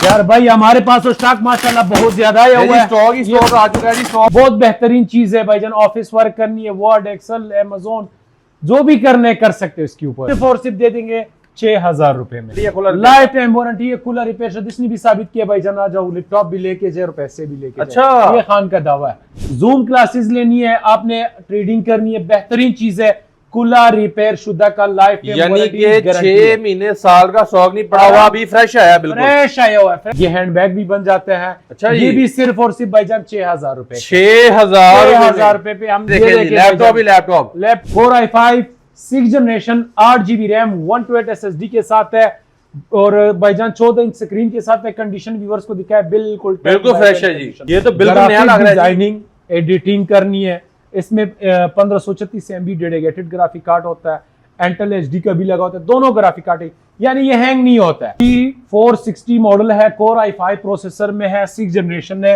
यार भाई हमारे पास तो स्टॉक माशाल्लाह बहुत ज्यादा आया हुआ है। स्टॉक आ चुका है जी। स्टॉक बहुत बेहतरीन चीज है भाईजान। ऑफिस वर्क करनी है, वर्ड, एक्सेल, अमेज़न, जो भी करने कर सकते हो इसके ऊपर। सिर्फ और सिर्फ दे देंगे 6000 रुपए में। लाइफ टाइम वारंटी है। कूलर रिपेयर जिसने भी साबित किया भाईजान, आ जाओ लैपटॉप भी लेके जाए और पैसे भी लेके। अच्छा, ये खान का दावा है। जूम क्लासेस लेनी है आपने, ट्रेडिंग करनी है, बेहतरीन चीज है। कूलर रिपेयर शुदा का लाइफ टाइम यानी कि 6 महीने साल का स्टॉक नहीं पड़ा हुआ, अभी फ्रेश आया, बिल्कुल फ्रेश आया हुआ है। ये हैंडबैग भी बन जाते हैं। अच्छा, ये भी सिर्फ और सिर्फ भाईजान 6000 रुपए। 6000 रुपए पे हम लैपटॉप ही laptop. Core i5 6 generation 8 GB RAM 128 SSD के साथ है और भाईजान 14 इंच स्क्रीन के साथ है। कंडीशन व्यूअर्स को दिखा है बिल्कुल फ्रेश है जी। ये तो बिल्कुल नया लग रहा है। डिजाइनिंग एडिटिंग करनी है इसमें 1536 MB डेडिकेटेड ग्राफिक कार्ड होता है। इंटेल HD का भी लगा होता है। दोनों ग्राफिक कार्ड यानी ये हैंग नहीं होता है। 460 मॉडल है। Core i5 प्रोसेसर में है, 6 जनरेशन है,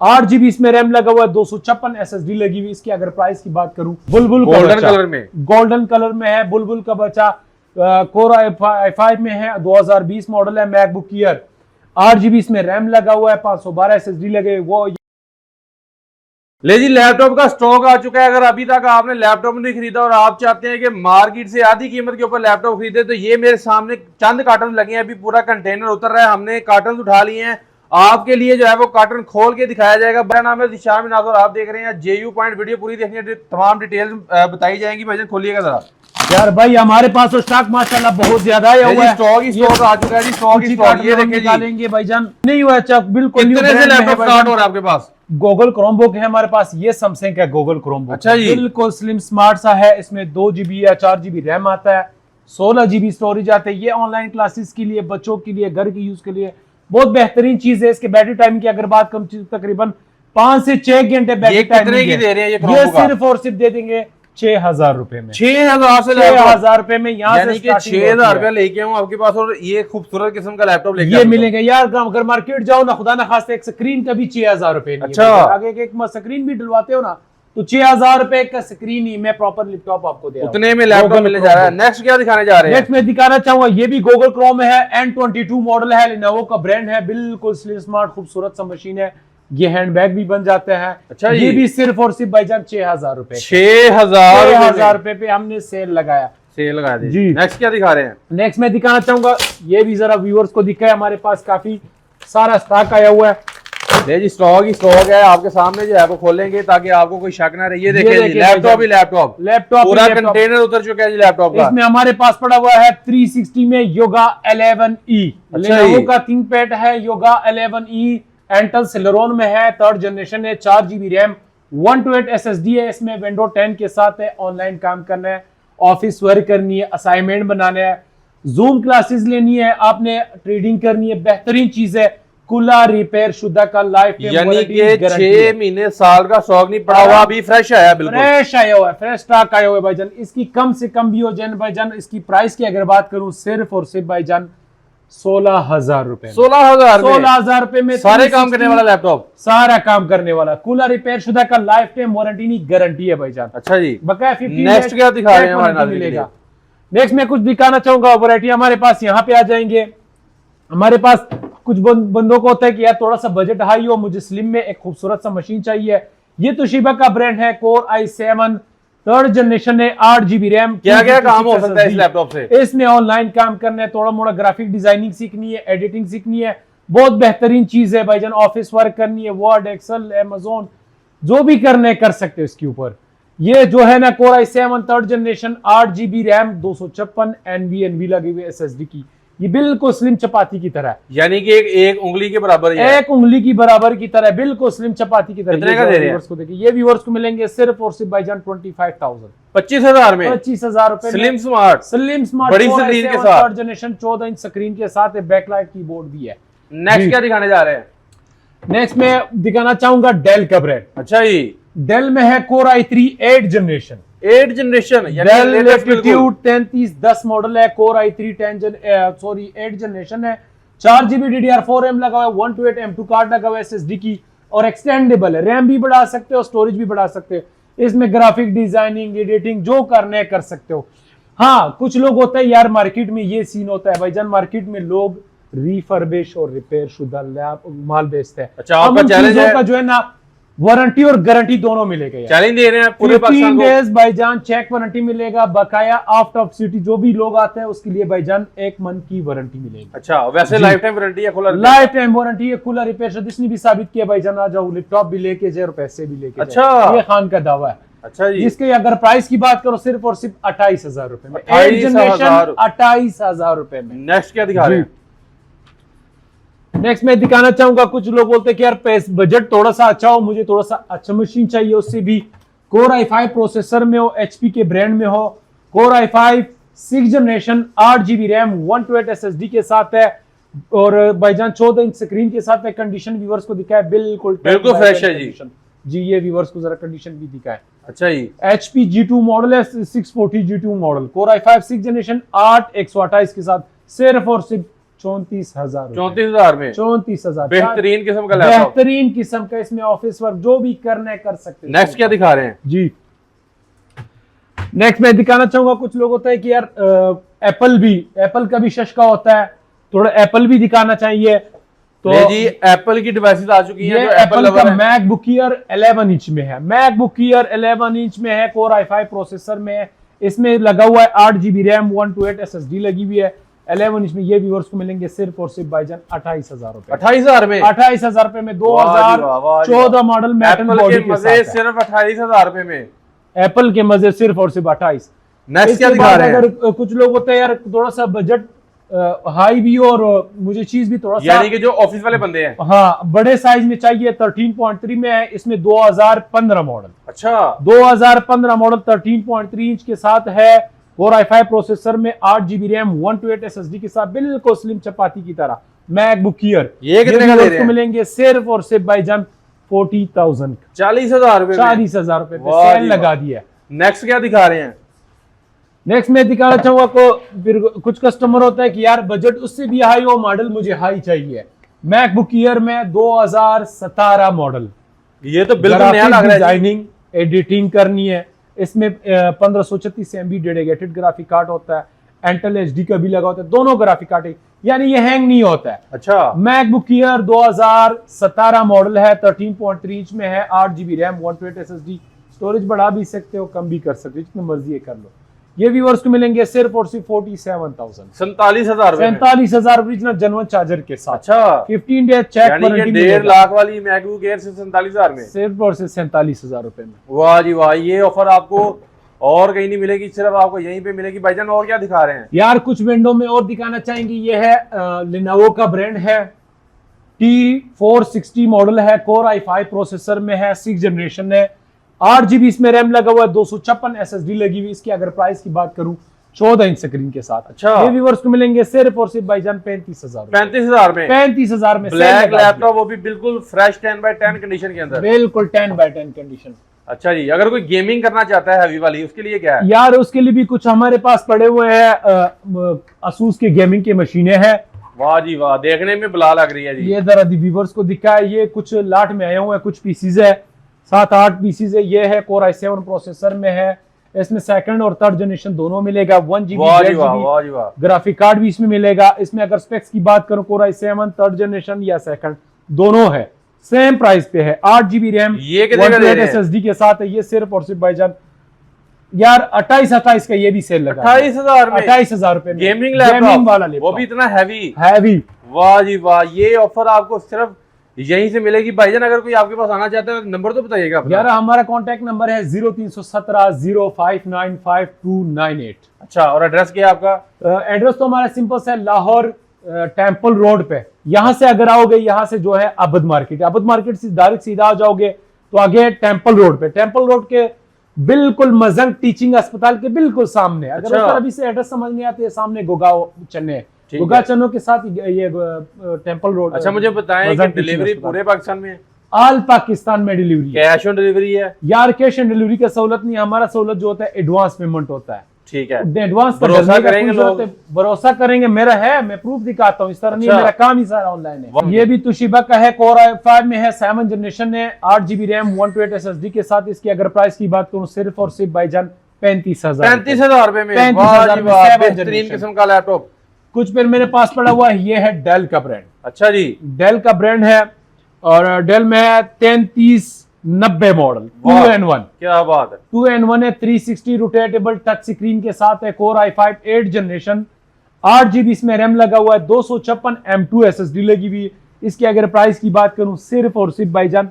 8 GB इसमें रैम लगा हुआ है, 256 SSD लगी हुई। इसकी अगर प्राइस की बात करूं, बुलबुल गोल्डन कलर में, गोल्डन कलर में है। बुलबुल का बच्चा Core i5 में है, 2020 मॉडल है। मैकबुक एयर 8 GB इसमें रैम लगा हुआ है, 512 SSD लगे। वो ले जी, लैपटॉप का स्टॉक आ चुका है। अगर अभी तक आपने लैपटॉप नहीं खरीदा और आप चाहते हैं कि मार्केट से आधी कीमत के ऊपर लैपटॉप खरीदे, तो ये मेरे सामने चंद कार्टन लगे हैं। अभी पूरा कंटेनर उतर रहा है, हमने कार्टन उठा लिए हैं। आपके लिए जो है वो कार्टन खोल के दिखाया जाएगा। मेरा नाम है दिशान नाज़र, आप देख रहे हैं JU पॉइंट। वीडियो पूरी देखनी है, तमाम डिटेल्स बताई जाएंगी। भाईजान खोलिएगा जरा। यार भाई हमारे पास तो स्टॉक माशाल्लाह बहुत ज्यादा आया हुआ है। स्टॉक आ चुका है जी। स्टॉक ये देखिए निकालेंगे भाईजान। नहीं हुआ चक बिल्कुल। कितने से लैपटॉप स्टार्ट हो रहा है आपके पास? गूगल क्रोमबुक है हमारे पास। ये सैमसंग का गूगल क्रोमबुक। अच्छा जी, बिल्कुल स्लिम स्मार्ट सा है। इसमें 2 GB या 4 GB रैम आता है, 16 GB स्टोरेज आता है। ये ऑनलाइन क्लासेस के लिए, बच्चों के लिए, घर के यूज के लिए बहुत बेहतरीन चीज है। इसके बैटरी टाइम की अगर बात करूं, तकरीबन 5 से 6 घंटे बैटरी टाइम कितने की दे रहे हैं ये सिर्फ और सिर्फ दे देंगे 6000 रुपए में। 6000 से 6000 रुपए में यहाँ से 6000 रुपया लेके आऊं आपके पास और ये खूबसूरत किस्म का लैपटॉप लेके ये मिलेगा यार। अगर मार्केट जाओ ना, खुदा ना खास्ते एक स्क्रीन का भी 6000 रुपए। अच्छा, आगे एक स्क्रीन भी डलवाते हो ना तो 6000 रुपए का स्क्रीन ही मैं प्रॉपर लैपटॉप आपको दे रहा हूं। उतने में लैपटॉप मिलने जा रहा है। नेक्स्ट क्या दिखाने जा रहे हैं? नेक्स्ट मैं दिखाना चाहूंगा, ये भी गूगल क्रोम है। N22 मॉडल है, Lenovo का ब्रांड है। बिल्कुल स्लिम स्मार्ट खूबसूरत सा मशीन है। ये हैंडबैग भी बन जाता है। अच्छा, ये भी सिर्फ और सिर्फ भाईजान 6000 रुपए। 6000 रुपए पे हमने सेल लगाया जी। नेक्स्ट क्या दिखा रहे हैं? नेक्स्ट मैं दिखाना चाहूंगा, ये भी जरा व्यूअर्स को दिखा है। हमारे पास काफी सारा स्टॉक आया हुआ है। जी, स्टॉक ही स्टॉक है। आपके सामने जो है वो खोलेंगे ताकि आपको कोई शक ना रहे। ये देखिए लैपटॉप ही लैपटॉप पूरा कंटेनर उतर चुका है जी लैपटॉप का। इसमें हमारे पास पड़ा हुआ है 360 में योगा 11E। Lenovo का थिंकपैड है योगा 11E। इंटेल सेलेरॉन में है, 3rd जनरेशन है, 4 GB रैम 128 SSD है। इसमें विंडो 10 के साथ है। ऑनलाइन काम करना है, ऑफिस वर्क करनी है, असाइनमेंट बनाना है, जूम क्लासेस लेनी है आपने, ट्रेडिंग करनी है, बेहतरीन चीज है। कूलर रिपेयर शुदा का लाइफ टाइम यानी कि 6 महीने साल का स्टॉक नहीं पड़ा हुआ, अभी फ्रेश आया, बिल्कुल फ्रेश आया हुआ है, फ्रेश स्टॉक आया हुआ है भाईजान। इसकी कम से कम भी हो जाए भाईजान। इसकी प्राइस की अगर बात करूं, सिर्फ और सिर्फ भाईजान 16000 रुपए। 16000 रुपए में सारे काम करने वाला लैपटॉप, सारा काम करने वाला। कूलर रिपेयर शुदा का लाइफ टाइम वारंटी नहीं, गारंटी है भाईजान। अच्छा जी, बकाया 50। नेक्स्ट क्या दिखा रहे हैं हमारे नाज़रीन मिलेगा? नेक्स्ट में कुछ दिखाना चाहूंगा वैरायटी हमारे पास। यहाँ पे आ जाएंगे। हमारे पास कुछ बंदों को होता है कि यार थोड़ा सा बजट हाई हो, मुझे स्लिम में एक खूबसूरत सा मशीन चाहिए। ये तोशिबा का ब्रांड है, Core i7 3rd जनरेशन है, 8 GB रैम। क्या क्या काम हो सकता है इस लैपटॉप से? इसमें ऑनलाइन काम करना है, थोड़ा मोड़ा ग्राफिक डिजाइनिंग सीखनी है, एडिटिंग सीखनी है। बहुत बेहतरीन चीज है भाईजान। ऑफिस वर्क करनी है, वर्ड, एक्सेल, अमेज़न, जो भी करना है कर सकते हो इसके ऊपर। ये जो है ना Core i7 3rd generation 8 GB RAM 256 NVMe लगी हुई SSD की। ये बिल्कुल स्लिम चपाती की तरह है, यानी कि एक उंगली के बराबर है। एक उंगली की बराबर की तरह, बिल्कुल स्लिम चपाती की तरह। कितने का दे रहे हैं? को देखिए, ये व्यूअर्स को मिलेंगे सिर्फ और सिर्फ भाईजान 25000 25000 में, 25000 रुपए। स्लिम स्मार्ट बड़ी स्क्रीन के साथ, 3rd जनरेशन 14 इंच स्क्रीन के साथ बैकलाइट कीबोर्ड भी है। नेक्स्ट क्या दिखाने जा रहे हैं? नेक्स्ट में दिखाना चाहूंगा डेल का ब्रांड। अच्छा जी, डेल में है Core i3 8 generation. Dell Latitude 3310 model है। Core i3 8 जनरेशन है। 4 GB DDR4 रैम लगा हुआ है, 128 M2 कार्ड लगा हुआ है SSD की, और एक्सटेंडेबल है। रैम भी बढ़ा सकते हो, स्टोरेज भी बढ़ा सकते हो। इसमें ग्राफिक डिजाइनिंग, एडिटिंग जो करने कर सकते हो। हाँ, कुछ लोग होता है यार, मार्केट में ये सीन होता है भाईजान, मार्केट में लोग रिफर्बिश और रिपेयर शुदा माल बेचते हैं। अच्छा, आपका हम उन चैलेंज चीजों है? का जो है ना वारंटी और गारंटी दोनों मिलेगा यार। चैलेंज दे रहे हैं पूरे 15 पाकिस्तान को। डेज भाईजान चेक वारंटी मिलेगा, बकाया आउट ऑफ सिटी जो भी लोग आते हैं उसके लिए भाईजान 1 मंथ की वारंटी मिलेगी। अच्छा, वैसे जी। लाइफ टाइम वारंटी है, खुला लाइफ टाइम वारंटी है, खुला रिपेयर से जिसने भी साबित किया भाईजान आ जाओ लैपटॉप भी लेके जाए और पैसे भी लेके अच्छा। जाए। ये खान का दावा है। अच्छा जी, जिसके अगर प्राइस की बात करो सिर्फ और सिर्फ 28,000 रुपए में, 28,000 28,000 रुपए में। नेक्स्ट क्या दिखा रहे हैं? नेक्स्ट मैं दिखाना चाहूंगा, कुछ लोग बोलते हैं कि यार बजट थोड़ा सा अच्छा हो, मुझे थोड़ा सा अच्छा मशीन चाहिए, उससे भी कोर i5 प्रोसेसर में हो, एचपी के ब्रांड में हो। Core i5 6th generation 8 GB RAM 128 SSD के साथ है और भाईजान 14 इंच स्क्रीन के साथ है। कंडीशन व्यूअर्स को दिखाए बिल्कुल फ्रेश है जी। जी ये व्यूअर्स को जरा कंडीशन भी दिखाए। अच्छा जी, HP G2 मॉडल है, 640 G2 model, core i5 6th generation 8 128 के साथ सिर्फ और सिर्फ 34,000 34,000 में 34,000 बेहतरीन किस्म का लैपटॉप, बेहतरीन किस्म का। इसमें ऑफिस वर्क जो भी करना है कर सकते हैं। नेक्स्ट क्या दिखा रहे हैं? जी नेक्स्ट मैं दिखाना चाहूंगा, कुछ लोग होता है कि यार एप्पल का भी शशका होता है, थोड़ा एप्पल भी दिखाना चाहिए। तो ले जी, एप्पल की डिवाइसेस आ चुकी हैं ये जो एप्पल लवर का है। मैकबुक एयर 11 इंच में है, मैकबुक एयर 11 इंच में है, कोर i5 प्रोसेसर में है। इसमें लगा हुआ है 8 GB रैम 128 SSD लगी हुई है 11 इंच में। ये व्यूअर्स को मिलेंगे सिर्फ और सिर्फ भाईजान 28,000 रुपए। 28,000 में 28,000 रुपए में 2014 मॉडल मेटल एप्पल बॉडी के के मजे साथ सिर्फ 28,000 रुपए में। एप्पल के मजे सिर्फ और सिर्फ 28। नेक्स्ट क्या इसके दिखा बाद रहे हैं? अगर कुछ लोग होते हैं यार थोड़ा सा बजट हाई भी और मुझे चीज भी थोड़ा सा यानी कि जो ऑफिस वाले बंदे हैं। हाँ बड़े साइज में चाहिए, 13.3 में है, इसमें 2015 मॉडल, अच्छा, 2015 मॉडल 13.3 इंच के साथ है। कोर i5 प्रोसेसर में 8 GB रैम 128 SSD के साथ बिल्कुल स्लिम चपाती की तरह मैकबुक एयर। ये कितने का दे रहे हैं? मिलेंगे सिर्फ और सिर्फ भाईजान 40,000 40,000 रुपए में। 40,000 रुपए पे वाह सेल जी लगा वाह। दिया है। नेक्स्ट क्या दिखा रहे हैं? नेक्स्ट मैं दिखाना चाहूंगा को फिर कुछ कस्टमर होता है कि यार बजट उससे भी हाई हो, मॉडल मुझे हाई चाहिए। मैकबुक एयर में 2017 मॉडल, ये तो बिल्कुल नया लग रहा है जी। डिजाइनिंग एडिटिंग करनी है। इसमें 1536 MB डेडिकेटेड ग्राफिक कार्ड होता है, इंटेल HD का भी लगा होता है, दोनों ग्राफिक कार्ड यानी ये हैंग नहीं होता है। अच्छा, मैकबुक एयर 2017 मॉडल है, 13.3 इंच में है, 8 GB रैम 128 SSD। स्टोरेज बढ़ा भी सकते हो, कम भी कर सकते हो, जितनी मर्जी है कर लो। ये व्यूअर्स को मिलेंगे सिर्फ और सिर्फ 47,000 47,000 रुपए में। 47,000 ओरिजिनल जेन्युइन चार्जर के साथ। अच्छा, 15 डेज चेक यानी कि वारंटी 1.5 लाख वाली मैकबुक एयर सिर्फ 47,000 में। सिर्फ और सिर्फ 47,000 रुपए में। वाह जी वाह, ये ऑफर आपको और कहीं नहीं मिलेगी, सिर्फ आपको यहीं पे मिलेगी। भाईजान और क्या दिखा रहे हैं? यार कुछ विंडो में और दिखाना चाहेंगे, ये है लिनोवो का ब्रांड है, T460 मॉडल है, कोर i5 प्रोसेसर में है, 6th जनरेशन है, 8 GB इसमें रैम लगा हुआ है, 256 SSD लगी हुई। इसकी अगर प्राइस की बात करूं 14 इंच स्क्रीन के साथ। अच्छा, ये व्यूअर्स को मिलेंगे सिर्फ और सिर्फ भाईजान 35,000 35,000 में। 35,000 में ब्लैक लैपटॉप, वो भी बिल्कुल फ्रेश 10x10 कंडीशन के अंदर। बिल्कुल 10x10 कंडीशन। अच्छा जी, अगर कोई गेमिंग करना चाहता है हैवी वाली, उसके लिए क्या है? यार उसके लिए भी कुछ हमारे पास पड़े हुए हैं, असूस के गेमिंग की मशीनें हैं। वाह जी वाह, देखने में बुला लग रही है जी। ये जरा व्यूअर्स को दिखा है, ये कुछ लाट में आए हुए हैं, कुछ पीसीज है, 7-8 पीसीज है। ये है कोर i7 प्रोसेसर में है, इसमें सेकंड और थर्ड जनरेशन दोनों मिलेगा। 1 GB वाह जी वाह, वाह जी वाह। ग्राफिक कार्ड भी इसमें मिलेगा। इसमें अगर स्पेक्स की बात करूं कोर i7 थर्ड जनरेशन या सेकंड दोनों है, सेम प्राइस पे है, 8 GB रैम ये कितने का दे रहे हैं? SSD के साथ है। ये सिर्फ और सिर्फ भाईजान यार 28-27 का ये भी सेल लगा 28,000 में 28,000 रुपए में गेमिंग वाला लैपटॉप, लैपटॉप वो भी इतना हैवी। हैवी। वाह जी वाह, ये ऑफर आपको सिर्फ यहीं से मिलेगी। भाईजान अगर कोई आपके पास आना चाहता है, नंबर तो बताइएगा अपना। यार हमारा कॉन्टैक्ट नंबर है 0317 0595 अच्छा, और एड्रेस क्या है आपका? एड्रेस तो हमारा सिंपल सा है, लाहौर टेम्पल रोड पे। यहाँ से अगर आओगे, यहाँ से जो है अबद मार्केट, अबद मार्केट से डायरेक्ट सीधा आ जाओगे तो आगे टेम्पल रोड पे, टेम्पल रोड के बिल्कुल मजंग टीचिंग अस्पताल के बिल्कुल सामने। अगर अच्छा। उस तरह अभी से एड्रेस समझ नहीं आते, सामने गुगाओ चन्ने, ठीक गुगा है। चन्नों के साथ ये टेम्पल रोड। अच्छा, मुझे बताएं कि मजंग डिलीवरी टीचिंग पूरे पाकिस्तान में है? ऑल पाकिस्तान में डिलीवरी है। कैश ऑन डिलीवरी है? यार कैश ऑन डिलीवरी का सहूलत नहीं, हमारा सहूलत जो होता है एडवांस पेमेंट होता है। ठीक है, एडवांस भरोसा करेंगे लोग? भरोसा करेंगे, मेरा है, मैं प्रूफ दिखाता हूँ। इस तरह नहीं, अच्छा। मेरा काम ही सारा ऑनलाइन वाह। है। ये भी तुशिबा का है, कोर i5 में है, 7th जनरेशन है, 8 GB रैम 128 SSD के साथ। इसकी अगर प्राइस की बात करूँ सिर्फ और सिर्फ भाईजान 35,000 35,000 रुपए में। 35,000 वाह जी वाह, 7th बेहतरीन जनरेशन। किस्म का लैपटॉप। कुछ पेन मेरे पास पड़ा हुआ है, ये है डेल का ब्रांड। अच्छा जी, डेल का ब्रांड है और डेल में है 3390 मॉडल, 2N1। क्या बात है, 2N1 है, 360 रोटेटेबल टच स्क्रीन के साथ है, कोर i5 8 जनरेशन, 8GB इसमें रैम लगा हुआ है, 256 M2 SSD लगी हुई है। इसकी अगर प्राइस की बात करूं सिर्फ और सिर्फ भाईजान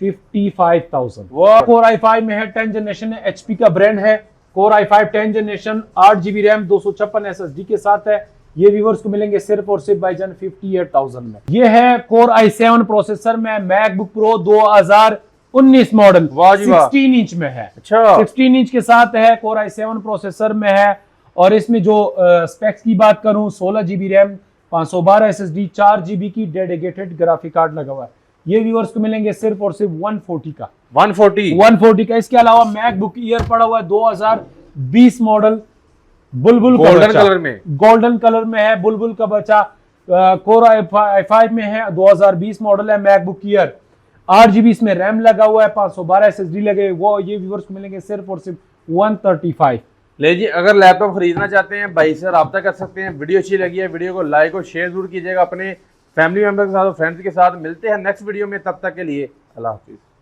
55,000। कोर i5 में है, 10 जनरेशन है, HP का ब्रांड है। Core i5 10 generation, 8GB RAM, 256 SSD के साथ है। ये व्यूअर्स को मिलेंगे सिर्फ और सिर्फ भाईजान 58,000 में। ये है कोर i7 प्रोसेसर में, मैकबुक प्रो 2019 मॉडल, 16 इंच में है। अच्छा, 16 इंच के साथ है, कोर i7 प्रोसेसर में है। और इसमें जो स्पेक्स की बात करूं, 16GB रैम, 512 SSD, 4GB की डेडिकेटेड ग्राफिक कार्ड लगा हुआ है। ये व्यूअर्स को मिलेंगे सिर्फ और सिर्फ 140 का। 140 का। इसके अलावा मैकबुक ईयर पड़ा हुआ है 2020 मॉडल, बुलबुल गोल्डन कलर में, गोल्डन कलर में है, बुलबुल का बच्चा। कोर i5 में है, 2020 मॉडल है, मैकबुक ईयर, 8GB इसमें रैम लगा हुआ है, 512 SSD लगे। वो ये व्यूअर्स को मिलेंगे सिर्फ और सिर्फ 135। ले जी, अगर लैपटॉप खरीदना चाहते हैं भाई से रब्ता कर सकते हैं। वीडियो अच्छी लगी है, वीडियो को लाइक और शेयर जरूर कीजिएगा अपने फैमिली मेंबर के साथ और फ्रेंड्स के साथ। मिलते हैं नेक्स्ट वीडियो में, तब तक के लिए अल्लाह हाफिज।